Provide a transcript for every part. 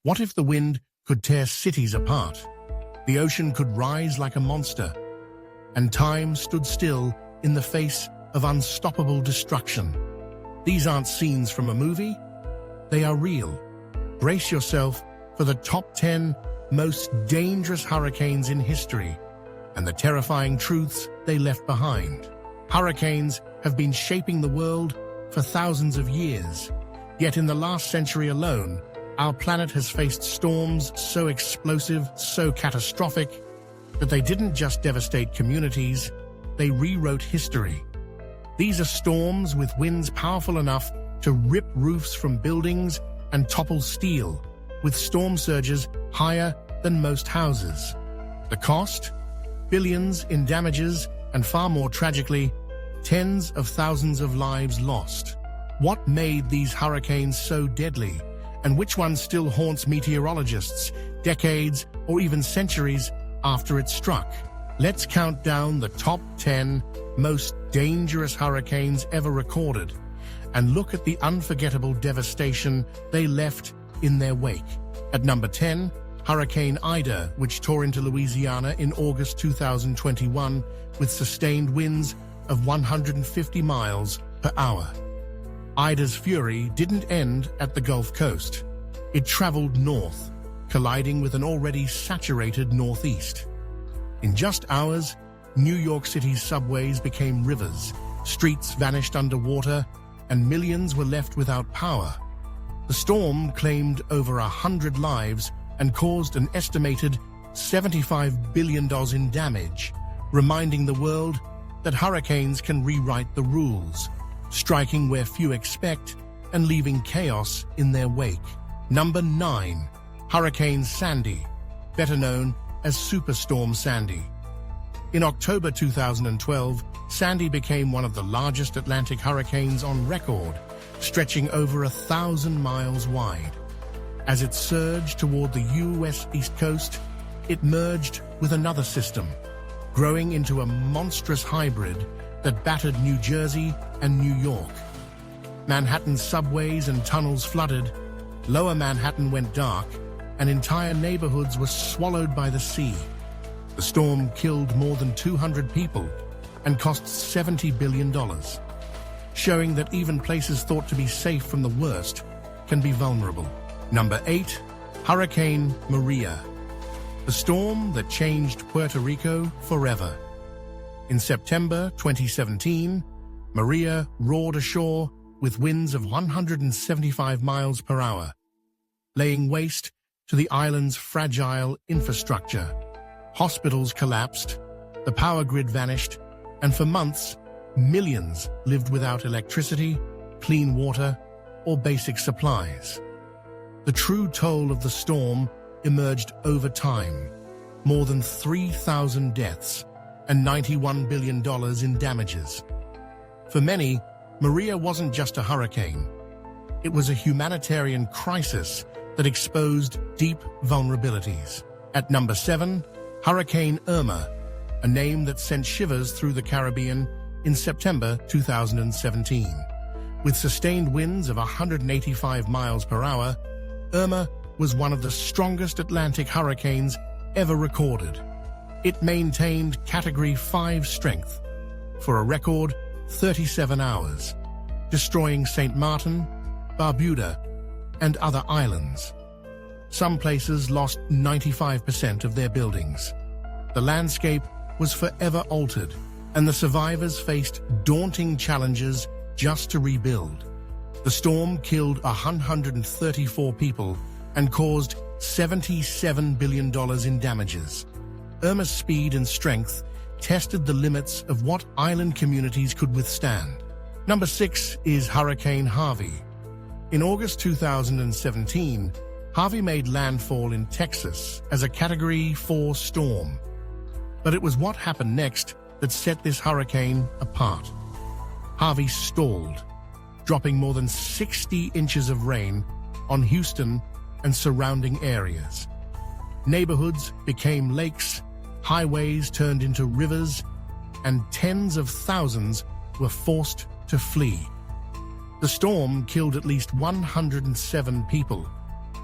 What if the wind could tear cities apart? The ocean could rise like a monster, and time stood still in the face of unstoppable destruction. These aren't scenes from a movie, they are real. Brace yourself for the top 10 most dangerous hurricanes in history and the terrifying truths they left behind. Hurricanes have been shaping the world for thousands of years, yet in the last century alone, our planet has faced storms so explosive, so catastrophic, that they didn't just devastate communities, they rewrote history. These are storms with winds powerful enough to rip roofs from buildings and topple steel, with storm surges higher than most houses. The cost? Billions in damages, and far more tragically, tens of thousands of lives lost. What made these hurricanes so deadly, and which one still haunts meteorologists decades or even centuries after it struck? Let's count down the top 10 most dangerous hurricanes ever recorded and look at the unforgettable devastation they left in their wake. At number 10, Hurricane Ida, which tore into Louisiana in August 2021 with sustained winds of 150 miles per hour. Ida's fury didn't end at the Gulf Coast. It traveled north, colliding with an already saturated northeast. In just hours, New York City's subways became rivers, streets vanished underwater, and millions were left without power. The storm claimed over 100 lives and caused an estimated $75 billion in damage, reminding the world that hurricanes can rewrite the rules, striking where few expect and leaving chaos in their wake. Number 9. Hurricane Sandy, better known as Superstorm Sandy. In October 2012, Sandy became one of the largest Atlantic hurricanes on record, stretching over 1,000 miles wide. As it surged toward the U.S. East Coast, it merged with another system, growing into a monstrous hybrid that battered New Jersey and New York. Manhattan's subways and tunnels flooded, Lower Manhattan went dark, and entire neighborhoods were swallowed by the sea. The storm killed more than 200 people and cost $70 billion, showing that even places thought to be safe from the worst can be vulnerable. Number 8. Hurricane Maria, the storm that changed Puerto Rico forever. In September 2017, Maria roared ashore with winds of 175 miles per hour, laying waste to the island's fragile infrastructure. Hospitals collapsed, the power grid vanished, and for months, millions lived without electricity, clean water, or basic supplies. The true toll of the storm emerged over time: more than 3,000 deaths and $91 billion in damages. For many, Maria wasn't just a hurricane. It was a humanitarian crisis that exposed deep vulnerabilities. At number 7, Hurricane Irma, a name that sent shivers through the Caribbean in September 2017. With sustained winds of 185 miles per hour, Irma was one of the strongest Atlantic hurricanes ever recorded. It maintained Category 5 strength for a record 37 hours, destroying St. Martin, Barbuda, and other islands. Some places lost 95% of their buildings. The landscape was forever altered, and the survivors faced daunting challenges just to rebuild. The storm killed 134 people and caused $77 billion in damages. Irma's speed and strength tested the limits of what island communities could withstand. Number 6 is Hurricane Harvey. In August 2017, Harvey made landfall in Texas as a Category 4 storm. But it was what happened next that set this hurricane apart. Harvey stalled, dropping more than 60 inches of rain on Houston and surrounding areas. Neighborhoods became lakes, highways turned into rivers, and tens of thousands were forced to flee. The storm killed at least 107 people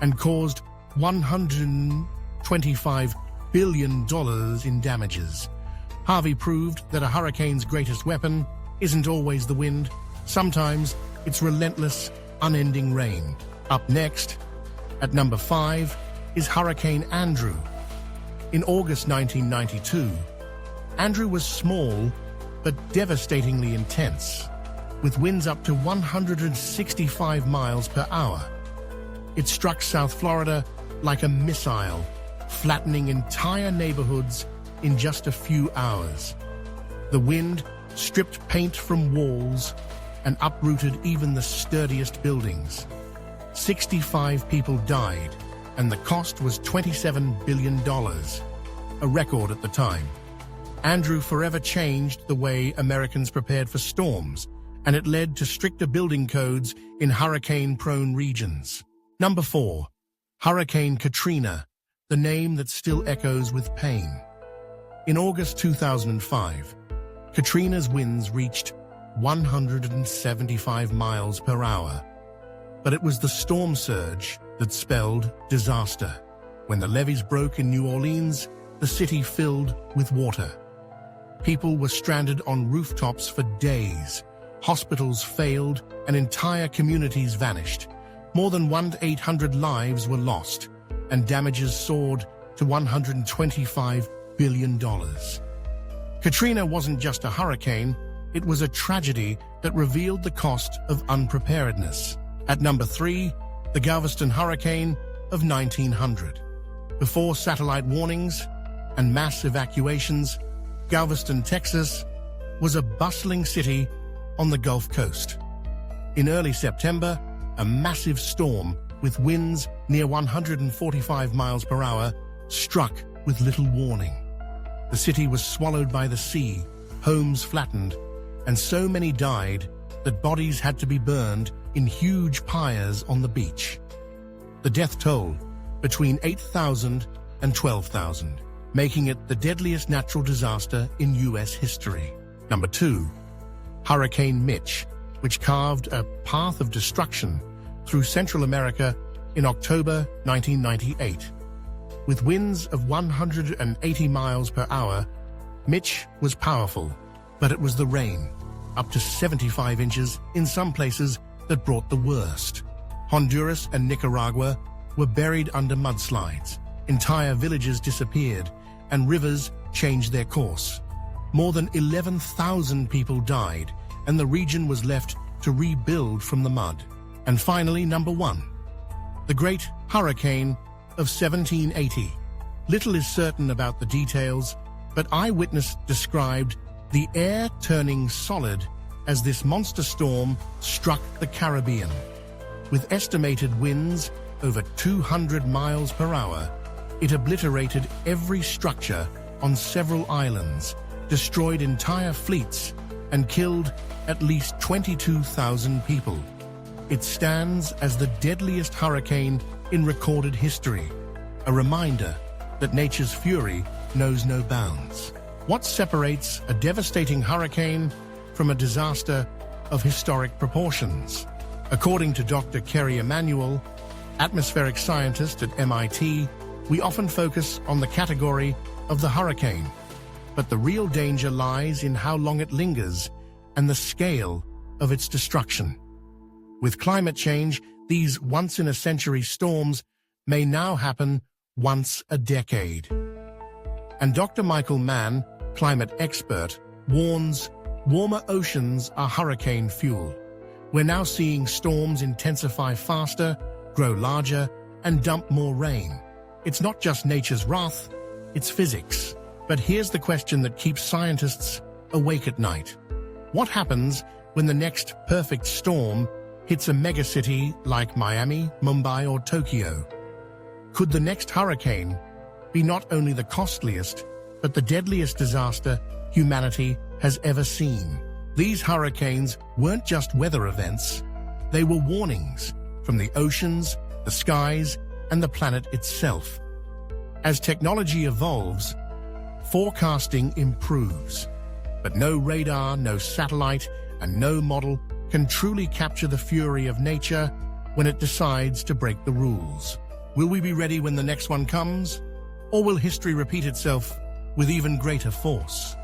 and caused $125 billion in damages. Harvey proved that a hurricane's greatest weapon isn't always the wind. Sometimes it's relentless, unending rain. Up next, at number 5, is Hurricane Andrew. In August 1992, Andrew was small but devastatingly intense, with winds up to 165 miles per hour. It struck South Florida like a missile, flattening entire neighborhoods in just a few hours. The wind stripped paint from walls and uprooted even the sturdiest buildings. 65 people died, and the cost was $27 billion, a record at the time. Andrew forever changed the way Americans prepared for storms, and it led to stricter building codes in hurricane-prone regions. Number 4. Hurricane Katrina, the name that still echoes with pain. In August 2005, Katrina's winds reached 175 miles per hour. But it was the storm surge that spelled disaster. When the levees broke in New Orleans, the city filled with water. People were stranded on rooftops for days. Hospitals failed, and entire communities vanished. More than 1,800 lives were lost, and damages soared to $125 billion. Katrina wasn't just a hurricane, it was a tragedy that revealed the cost of unpreparedness. At number 3, the Galveston Hurricane of 1900. Before satellite warnings and mass evacuations, Galveston, Texas, was a bustling city on the Gulf Coast. In early September, a massive storm with winds near 145 miles per hour struck with little warning. The city was swallowed by the sea, homes flattened, and so many died that bodies had to be burned in huge pyres on the beach. The death toll, between 8,000 and 12,000, making it the deadliest natural disaster in U.S. history. Number 2, Hurricane Mitch, which carved a path of destruction through Central America in October 1998. With winds of 180 miles per hour, Mitch was powerful, but it was the rain, up to 75 inches in some places, that brought the worst. Honduras and Nicaragua were buried under mudslides. Entire villages disappeared, and rivers changed their course. More than 11,000 people died, and the region was left to rebuild from the mud. And finally, number 1, the Great Hurricane of 1780. Little is certain about the details, but eyewitnesses described the air turning solid as this monster storm struck the Caribbean. With estimated winds over 200 miles per hour, it obliterated every structure on several islands, destroyed entire fleets, and killed at least 22,000 people. It stands as the deadliest hurricane in recorded history, a reminder that nature's fury knows no bounds. What separates a devastating hurricane from a disaster of historic proportions? According to Dr. Kerry Emanuel, atmospheric scientist at MIT, we often focus on the category of the hurricane, but the real danger lies in how long it lingers and the scale of its destruction. With climate change, these once-in-a-century storms may now happen once a decade. And Dr. Michael Mann, climate expert, warns warmer oceans are hurricane fuel. We're now seeing storms intensify faster, grow larger, and dump more rain. It's not just nature's wrath, it's physics. But here's the question that keeps scientists awake at night. What happens when the next perfect storm hits a megacity like Miami, Mumbai, or Tokyo? Could the next hurricane be not only the costliest, but the deadliest disaster humanity has ever seen? These hurricanes weren't just weather events, they were warnings from the oceans, the skies, and the planet itself. As technology evolves, forecasting improves, but no radar, no satellite, and no model can truly capture the fury of nature when it decides to break the rules. Will we be ready when the next one comes? Or will history repeat itself with even greater force?